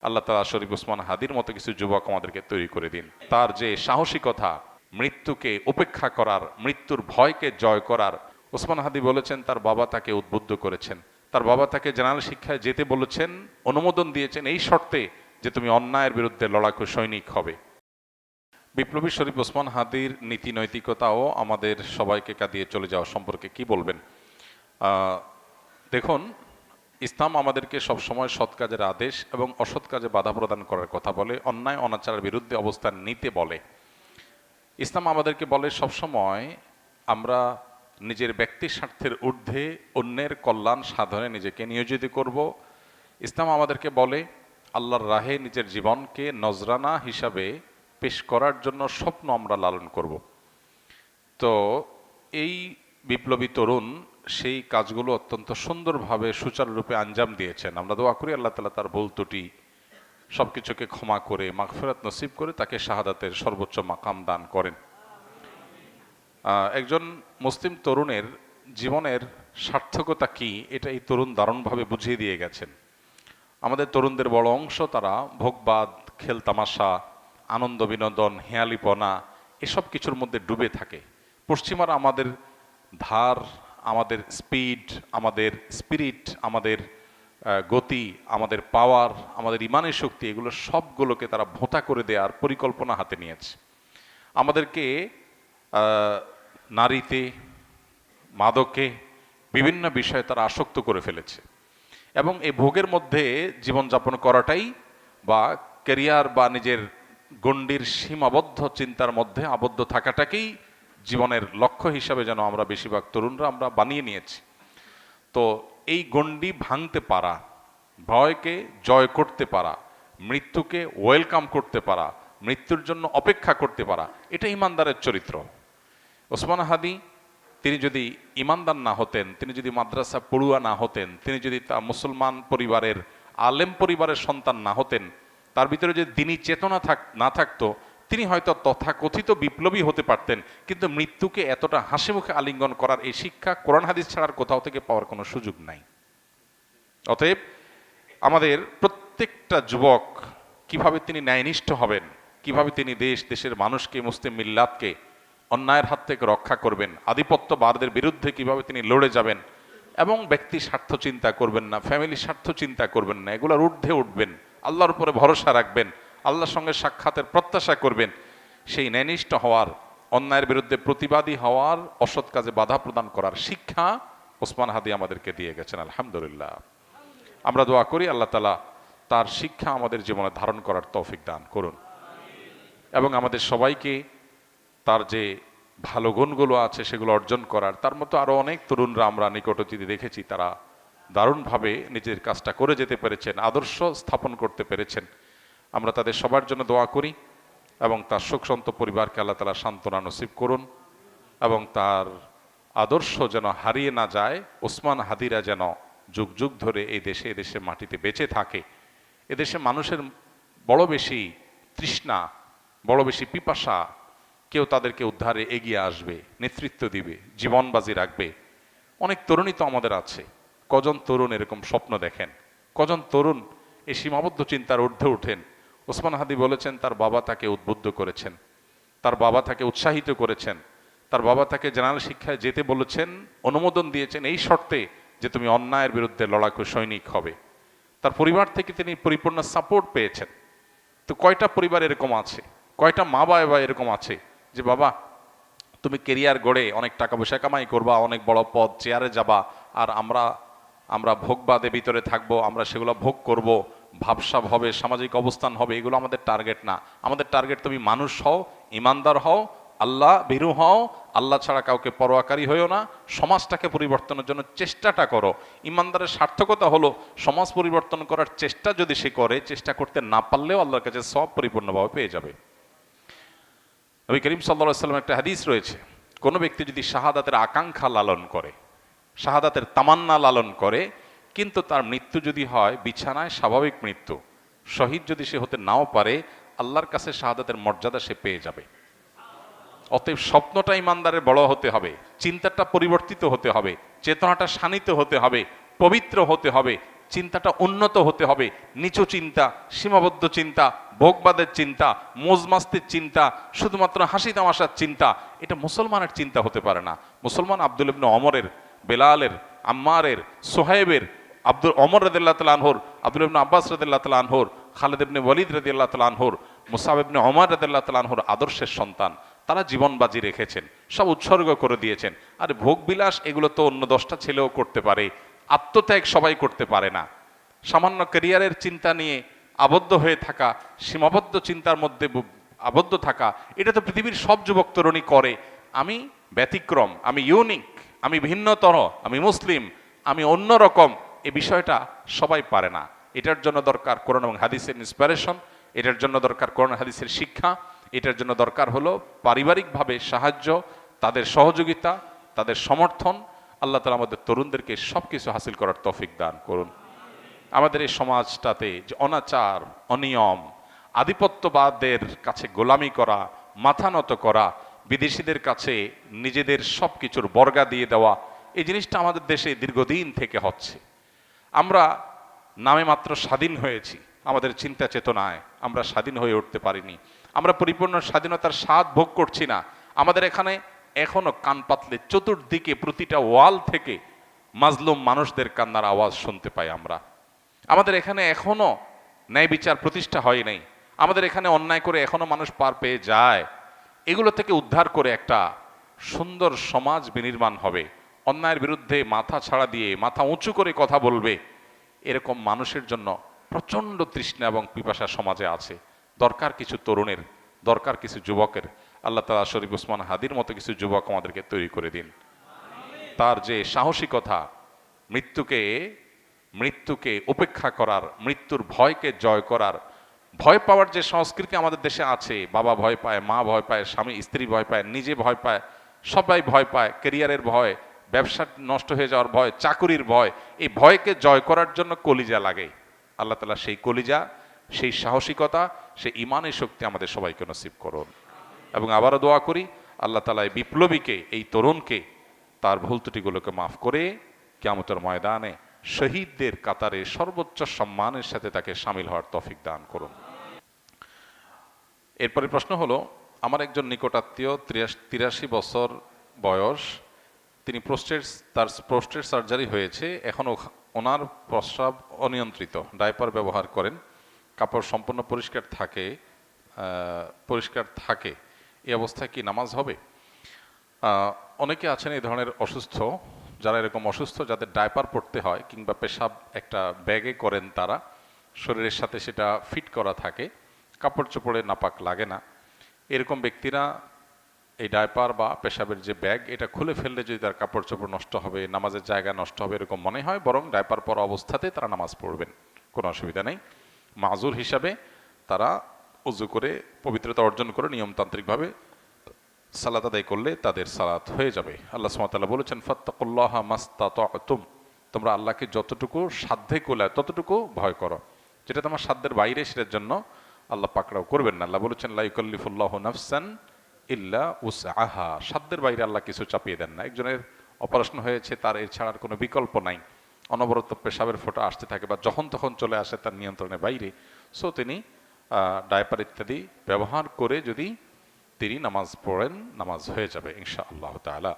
আল্লাহ তাআলা শরীফ ওসমান হাদির মতো কিছু যুবক আমাদেরকে তৈরি করে দিন। তার যে সাহসিকতা, মৃত্যুকে উপেক্ষা করার, মৃত্যুর ভয়কে জয় করার। ওসমান হাদি বলেছেন তার বাবা তাকে উদ্বুদ্ধ করেছেন, তার বাবা তাকে জেনারেল শিক্ষায় যেতে বলেছেন, অনুমোদন দিয়েছেন এই শর্তে যে তুমি অন্যায়ের বিরুদ্ধে লড়াকু সৈনিক হবে। বিপ্লবী শরীফ ওসমান হাদির নীতি নৈতিকতাও আমাদের সবাইকে কাঁদিয়ে চলে যাওয়া সম্পর্কে কি বলবেন? দেখুন, ইসলাম আমাদেরকে সবসময় সৎ কাজের আদেশ এবং অসৎ কাজে বাধা প্রদান করার কথা বলে, অন্যায় অনাচারের বিরুদ্ধে অবস্থান নিতে বলে। ইসলাম আমাদেরকে বলে সবসময় আমরা নিজের ব্যক্তি স্বার্থের ঊর্ধ্বে অন্যের কল্যাণ সাধনে নিজেকে নিয়োজিত করব। ইসলাম আমাদেরকে বলে আল্লাহর রাহে নিজের জীবনকে নজরানা হিসাবে পেশ করার জন্য স্বপ্ন আমরা লালন করব। তো এই বিপ্লবী তরুণ সেই কাজগুলো অত্যন্ত সুন্দরভাবে সুচারুরূপে আঞ্জাম দিয়েছেন। আমরা দোয়া করি আল্লাহ তাআলা তার ভুল ত্রুটি সবকিছুকে ক্ষমা করে মাগফিরাত নসিব করে তাকে শাহাদাতের সর্বোচ্চ মাকাম দান করেন। একজন মুসলিম তরুণের জীবনের সার্থকতা কি, এটা এই তরুণ দারুণভাবে বুঝিয়ে দিয়ে গেছেন। আমাদের তরুণদের বড় অংশ তারা ভোগবাদ, খেল তামাশা, আনন্দ বিনোদন, হেয়ালিপনা এসব কিছুর মধ্যে ডুবে থাকে। পশ্চিমারা আমাদের ধার, আমাদের স্পিড, আমাদের স্পিরিট, আমাদের গতি, আমাদের পাওয়ার, আমাদের ইমানের শক্তি, এগুলো সবগুলোকে তারা ভোঁতা করে দেওয়ার পরিকল্পনা হাতে নিয়েছে। আমাদেরকে নারীতে, মাদকে, বিভিন্ন বিষয়ে তারা আসক্ত করে ফেলেছে এবং এই ভোগের মধ্যে জীবনযাপন করাটাই বা ক্যারিয়ার বা নিজের গণ্ডির সীমাবদ্ধ চিন্তার মধ্যে আবদ্ধ থাকাটাকেই জীবনের লক্ষ্য হিসাবে যেন আমরা বেশিরভাগ তরুণরা আমরা বানিয়ে নিয়েছি। তো এই গণ্ডি ভাঙতে পারা, ভয়কে জয় করতে পারা, মৃত্যুকে ওয়েলকাম করতে পারা, মৃত্যুর জন্য অপেক্ষা করতে পারা, এটা ইমানদারের চরিত্র। ওসমান হাদি তিনি যদি ইমানদার না হতেন, তিনি যদি মাদ্রাসা পড়ুয়া না হতেন, তিনি যদি তা মুসলমান পরিবারের আলেম পরিবারের সন্তান না হতেন, তার ভিতরে যদি দিনী চেতনা না থাকতো, তিনি হয়তো তথাকথিত বিপ্লবী হতে পারতেন, কিন্তু মৃত্যুকে এতটা হাসি মুখে আলিঙ্গন করার এই শিক্ষা কোরআন হাদিস ছাড়ার কোথাও থেকে পাওয়ার কোনো সুযোগ নাই। অতএব আমাদের প্রত্যেকটা যুবক কিভাবে তিনি ন্যায়নিষ্ঠ হবেন, কিভাবে তিনি দেশের মানুষকে, মুসলিম মিল্লাতকে অন্যায়ের হাত থেকে রক্ষা করবেন, আধিপত্যবাদের বিরুদ্ধে কিভাবে তিনি লড়ে যাবেন এবং ব্যক্তি স্বার্থ চিন্তা করবেন না, ফ্যামিলি স্বার্থ চিন্তা করবেন না, এগুলোর ঊর্ধ্বে উঠবেন, আল্লাহর উপরে ভরসা রাখবেন, আল্লাহর সঙ্গে সাক্ষাতের প্রত্যাশা করবেন, সেই ন্যায়নিষ্ঠ হওয়ার, অন্যায়ের বিরুদ্ধে প্রতিবাদী হওয়ার, অসৎ কাজে বাধা প্রদান করার শিক্ষা ওসমান হাদি আমাদেরকে দিয়ে গেছেন। আলহামদুলিল্লাহ, আমরা দোয়া করি আল্লাহ তাআলা তার শিক্ষা আমাদের জীবনে ধারণ করার তৌফিক দান করুন এবং আমাদের সবাইকে তার যে ভালো গুণগুলো আছে সেগুলো অর্জন করার। তার মতো আরও অনেক তরুণরা আমরা নিকট অতীতে দেখেছি, তারা দারুণভাবে নিজের কাজটা করে যেতে পেরেছেন, আদর্শ স্থাপন করতে পেরেছেন। আমরা তাদের সবার জন্য দোয়া করি এবং তার শোকসন্ত পরিবারকে আল্লাহ তাআলা সান্ত্বনা নসিব করুন এবং তার আদর্শ যেন হারিয়ে না যায়। ওসমান হাদিরা যেন যুগ যুগ ধরে এই দেশে, এদেশের মাটিতে বেঁচে থাকে। এদেশে মানুষের বড় বেশি তৃষ্ণা, বড় বেশি পিপাসা, কেউ তাদেরকে উদ্ধারে এগিয়ে আসবে, নেতৃত্ব দিবে, জীবন বাজি রাখবে। অনেক তরুণই তো আমাদের আছে। কজন তরুণ এরকম স্বপ্ন দেখেন, কজন তরুণ এই সীমাবদ্ধ চিন্তার ঊর্ধ্বে উঠেন। ওসমান হাদি বলেছেন তার বাবা তাকে উদ্বুদ্ধ করেছেন, তার বাবা তাকে উৎসাহিত করেছেন, তার বাবা তাকে জেনারেল শিক্ষায় যেতে বলেছেন, অনুমোদন দিয়েছেন এই শর্তে যে তুমি অন্যায়ের বিরুদ্ধে লড়াকু সৈনিক হবে। তার পরিবার থেকে তিনি পরিপূর্ণ সাপোর্ট পেয়েছেন। তো কয়টা পরিবার এরকম আছে, কয়টা মা বাবা এরকম আছে যে বাবা তুমি কেরিয়ার গড়ে অনেক টাকা পয়সা কামাই করবা, অনেক বড় পদ চেয়ারে যাবা, আর আমরা ভোগবাদে ভিতরে থাকবো, আমরা সেগুলো ভোগ করব, ভাবসাব হবে, সামাজিক অবস্থান হবে, এগুলো আমাদের টার্গেট না। আমাদের টার্গেট তুমি মানুষ হও, ইমানদার হও, আল্লাহ ভীরু হও, আল্লাহ ছাড়া কাউকে পরোয়াকারী হইও না, সমাজটাকে পরিবর্তনের জন্য চেষ্টাটা করো। ইমানদারের সার্থকতা হলো সমাজ পরিবর্তন করার চেষ্টা যদি সে করে, চেষ্টা করতে না পারলেও আল্লাহর কাছে সব পরিপূর্ণভাবে পেয়ে যাবে। নবী করিম সাল্লাল্লাহু আলাইহি ওয়াসাল্লামের একটা হাদিস রয়েছে, কোনো ব্যক্তি যদি শাহাদাতের আকাঙ্ক্ষা লালন করে, শাহাদাতের তামান্না লালন করে, কিন্তু তার মৃত্যু যদি হয় বিছানায় স্বাভাবিক মৃত্যু, শহীদ যদি সে হতে নাও পারে, আল্লাহর কাছে শাহাদাতের মর্যাদা সে পেয়ে যাবে। অতএব স্বপ্নটা ইমানদারের বড় হতে হবে, চিন্তাটা পরিবর্তিত হতে হবে, চেতনাটা শানিত হতে হবে, পবিত্র হতে হবে, চিন্তাটা উন্নত হতে হবে। নিচু চিন্তা, সীমাবদ্ধ চিন্তা, ভোগবাদের চিন্তা, মোজমাস্তির চিন্তা, শুধুমাত্র হাসি তামাশার চিন্তা, এটা মুসলমানের চিন্তা হতে পারে না। মুসলমান আব্দুল ইবনে ওমরের, বেলালের, আম্মারের, সোহেবের, ওমর রাদিয়াল্লাহু তাআলা আনহুর, আব্দুল ইবনে আব্বাস রাদিয়াল্লাহু তাআলা আনহুর, খালিদ ইবনে ওয়ালিদ রাদিয়াল্লাহু তাআলা আনহুর, মুসআব ইবনে ওমর রাদিয়াল্লাহু তাআলা আনহুর আদর্শের সন্তান। তারা জীবন বাজি রেখেছেন, সব উৎসর্গ করে দিয়েছেন। আর ভোগ বিলাস এগুলো তো অন্য 10টা ছেলেও করতে পারে, আত্মত্যাগ সবাই করতে পারে না। সামান্য ক্যারিয়ারের চিন্তা নিয়ে আবদ্ধ হয়ে থাকা, সীমাবদ্ধ চিন্তার মধ্যে আবদ্ধ থাকা, এটা তো পৃথিবীর সব যুবক তরুণী করে। আমি ব্যতিক্রম, আমি ইউনিক, আমি ভিন্নতর, আমি মুসলিম, আমি অন্যরকম, এই বিষয়টা সবাই পারে না। এটার জন্য দরকার কোরআন এবং হাদিসের ইন্সপিরেশন, এটার জন্য দরকার কোরআন হাদিসের শিক্ষা, এটার জন্য দরকার হলো পারিবারিকভাবে সাহায্য, তাদের সহযোগিতা, তাদের সমর্থন। আল্লাহ তাআলা আমাদের তরুণদেরকে সব কিছু হাসিল করার তৌফিক দান করুন। আমাদের এই সমাজটাতে যে অনাচার, অনিয়ম, আধিপত্যবাদের কাছে গোলামি করা, মাথা নত করা, বিদেশিদের কাছে নিজেদের সব কিছুর বর্গা দিয়ে দেওয়া, এই জিনিসটা আমাদের দেশে দীর্ঘদিন থেকে হচ্ছে। আমরা নামে মাত্র স্বাধীন হয়েছি, আমাদের চিন্তা চেতনায় আমরা স্বাধীন হয়ে উঠতে পারিনি। আমরা পরিপূর্ণ স্বাধীনতার স্বাদ ভোগ করছি না। আমাদের এখানে এখনো কান পাতলে চতুর্দিকে প্রতিটা ওয়াল থেকে মাজলুম মানুষদের কান্নার আওয়াজ শুনতে পাই আমরা। আমাদের এখানে এখনো ন্যায় বিচার প্রতিষ্ঠা হয় নাই। আমাদের এখানে অন্যায় করে এখনো মানুষ পার পেয়ে যায়। এগুলো থেকে উদ্ধার করে একটা সুন্দর সমাজ বিনির্মাণ হবে। অন্যায়ের বিরুদ্ধে মাথা ছাড়া দিয়ে মাথা উঁচু করে কথা বলবে, এরকম মানুষের জন্য প্রচণ্ড তৃষ্ণা এবং পিপাসা সমাজে আছে। দরকার কিছু তরুণের, দরকার কিছু যুবকের। আল্লাহ তাআলা শরীফ ওসমান হাদির মতো কিছু যুবক আমাদেরকে তৈরি করে দিন। তার যে সাহসিকতা, মৃত্যুকে উপেক্ষা করার, মৃত্যুর ভয়কে জয় করার, ভয় পাওয়ার যে সংস্কৃতি আমাদের দেশে আছে, বাবা ভয় পায়, মা ভয় পায়, স্বামী স্ত্রী ভয় পায়, নিজে ভয় পায়, সবাই ভয় পায়, ক্যারিয়ারের ভয়, ব্যবসা নষ্ট হয়ে যাওয়ার ভয়, চাকুরির ভয়, এই ভয়কে জয় করার জন্য কলিজা লাগে। আল্লাহ তাআলা সেই কলিজা, সেই সাহসিকতা, সেই ইমানের শক্তি আমাদের সবাইকে নসিব করুন। এবং আবারও দোয়া করি আল্লাহ তাআলা এই বিপ্লবীকে, এই তরুণকে তার ভুল ত্রুটিগুলোকে মাফ করে কিয়ামতের ময়দানে শহীদদের কাতারে সর্বোচ্চ সম্মানের সাথে তাকে শামিল হওয়ার তৌফিক দান করুন। এরপরে প্রশ্ন হলো, আমার একজন নিকটাত্মীয় 83 বছর বয়স, তিনি তার প্রোস্টেট সার্জারি হয়েছে, এখন ওনার প্রস্রাব অনিয়ন্ত্রিত, ডায়পার ব্যবহার করেন, কাপড় সম্পূর্ণ পরিষ্কার থাকে, এই অবস্থায় কি নামাজ হবে? অনেকে আছেন এই ধরনের অসুস্থ, যারা এরকম অসুস্থ, যাদের ডায়পার পড়তে হয় কিংবা পেশাব একটা ব্যাগে করেন, তারা শরীরের সাথে সেটা ফিট করা থাকে, কাপড় চোপড়ে নাপাক লাগে না, এরকম ব্যক্তিরা এই ডায়পার বা পেশাবের যে ব্যাগ, এটা খুলে ফেললে যদি তার কাপড় চোপড় নষ্ট হবে, নামাজের জায়গা নষ্ট হবে এরকম মনে হয়, বরং ডায়পার পরা অবস্থাতে তারা নামাজ পড়বেন, কোনো অসুবিধা নেই। মাজুর হিসাবে তারা উজু করে পবিত্রতা অর্জন করে নিয়মতান্ত্রিকভাবে সালাত আদায় করলে তাদের সালাত হয়ে যাবে। আল্লাহ সুবহানাহু ওয়া তাআলা বলেছেন, ফাত্তাকুল্লাহা মাসতাতা'তুম, তোমরা আল্লাহকে যতটুকু সাধ্যে কোলায় ততটুকু ভয় করো, যেটা তোমার সাধ্যের বাইরে সেটার জন্য আল্লাহ পাকড়াও করবেন না। আল্লাহ বলেছেন, লা ইউকাল্লিফুল্লাহু নাফসান ইল্লা উসআহা, সাধ্যের বাইরে আল্লাহ কিছু চাপিয়ে দেন না। একজনের অপারেশন হয়েছে, তার এর ছাড়ার কোনো বিকল্প নাই, অনবরত পেশাবের ফোঁটা আসতে থাকে বা যখন তখন চলে আসে তার নিয়ন্ত্রণের বাইরে, সো তিনি ডায়পার ইত্যাদি ব্যবহার করে যদি তিনি নামাজ পড়েন, নামাজ হয়ে যাবে ইনশাআল্লাহ তাআলা।